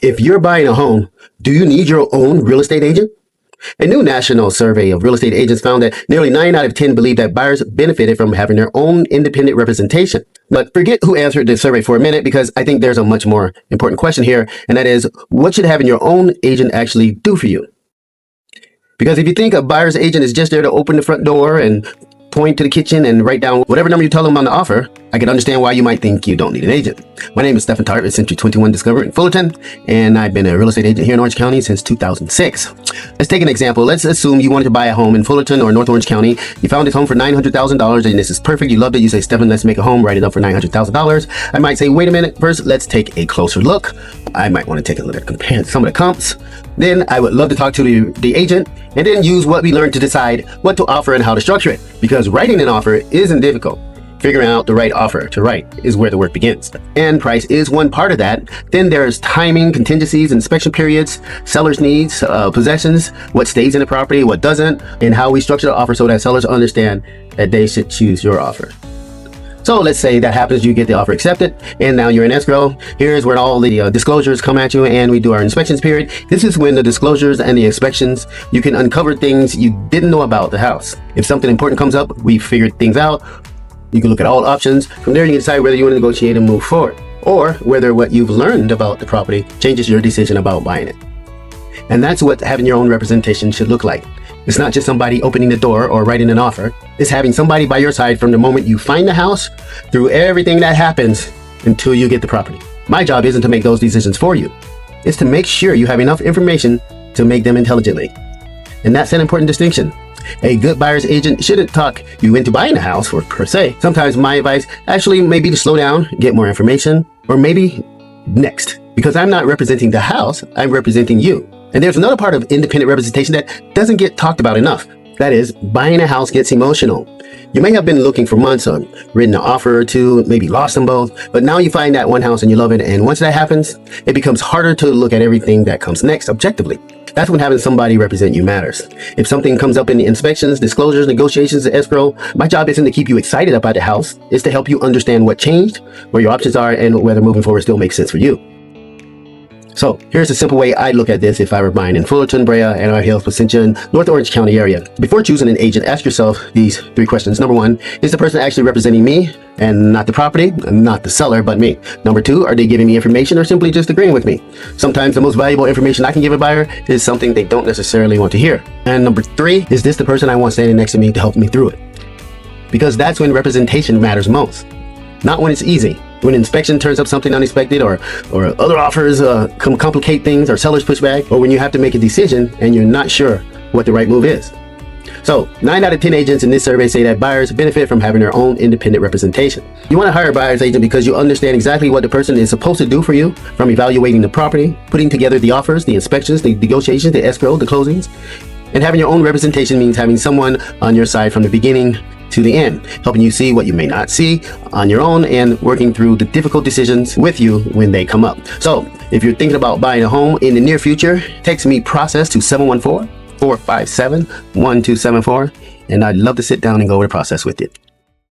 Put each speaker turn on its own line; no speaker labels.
If you're buying a home, do you need your own real estate agent? A new national survey of real estate agents found that nearly 9 out of 10 believe that buyers benefited from having their own independent representation. But forget who answered the survey for a minute, because I think there's a much more important question here, and that is, what should having your own agent actually do for you? Because if you think a buyer's agent is just there to open the front door and point to the kitchen and write down whatever number you tell them on the offer, I can understand why you might think you don't need an agent. My name is Tart with Century 21 Discover in Fullerton, and I've been a real estate agent here in Orange County since 2006. Let's take an example. Let's assume you wanted to buy a home in Fullerton or North Orange County. You found this home for $900,000 and this is perfect. You loved it. You say, Stephen, let's make a home, write it up for $900,000. I might say, wait a minute. First, let's take a closer look. I might want to take a look at compare some of the comps. Then I would love to talk to the agent and then use what we learned to decide what to offer and how to structure it. Because writing an offer isn't difficult. Figuring out the right offer to write is where the work begins. And price is one part of that. Then there's timing, contingencies, inspection periods, seller's needs, possessions, what stays in the property, what doesn't, and how we structure the offer so that sellers understand that they should choose your offer. So let's say that happens, you get the offer accepted, and now you're in escrow. Here's where all the disclosures come at you, and we do our inspections period. This is when the disclosures and the inspections, you can uncover things you didn't know about the house. If something important comes up, we figured things out. You can look at all options. From there, you can decide whether you want to negotiate and move forward, or whether what you've learned about the property changes your decision about buying it. And that's what having your own representation should look like. It's not just somebody opening the door or writing an offer. It's having somebody by your side from the moment you find the house through everything that happens until you get the property. My job isn't to make those decisions for you. It's to make sure you have enough information to make them intelligently. And that's an important distinction. A good buyer's agent shouldn't talk you into buying a house per se. Sometimes my advice actually may be to slow down, get more information, or maybe next. Because I'm not representing the house, I'm representing you. And there's another part of independent representation that doesn't get talked about enough. That is, buying a house gets emotional. You may have been looking for months on, written an offer or two, maybe lost them both, but now you find that one house and you love it. And once that happens, it becomes harder to look at everything that comes next objectively. That's when having somebody represent you matters. If something comes up in the inspections, disclosures, negotiations, escrow, my job isn't to keep you excited about the house. It's to help you understand what changed, where your options are, and whether moving forward still makes sense for you. So here's a simple way I look at this if I were buying in Fullerton, Brea, and our Hills, Placentia, and North Orange County area. Before choosing an agent, ask yourself these 3 questions. Number 1, is the person actually representing me and not the property, and not the seller, but me? Number 2, are they giving me information or simply just agreeing with me? Sometimes the most valuable information I can give a buyer is something they don't necessarily want to hear. And number 3, is this the person I want standing next to me to help me through it? Because that's when representation matters most. Not when it's easy. When inspection turns up something unexpected, or other offers complicate things, or sellers push back, or when you have to make a decision and you're not sure what the right move is. So 9 out of 10 agents in this survey say that buyers benefit from having their own independent representation. You want to hire a buyer's agent because you understand exactly what the person is supposed to do for you, from evaluating the property, putting together the offers, the inspections, the negotiations, the escrow, the closings. And having your own representation means having someone on your side from the beginning to the end, helping you see what you may not see on your own and working through the difficult decisions with you when they come up. So if you're thinking about buying a home in the near future, text me process to 714-457-1274, and I'd love to sit down and go over the process with you.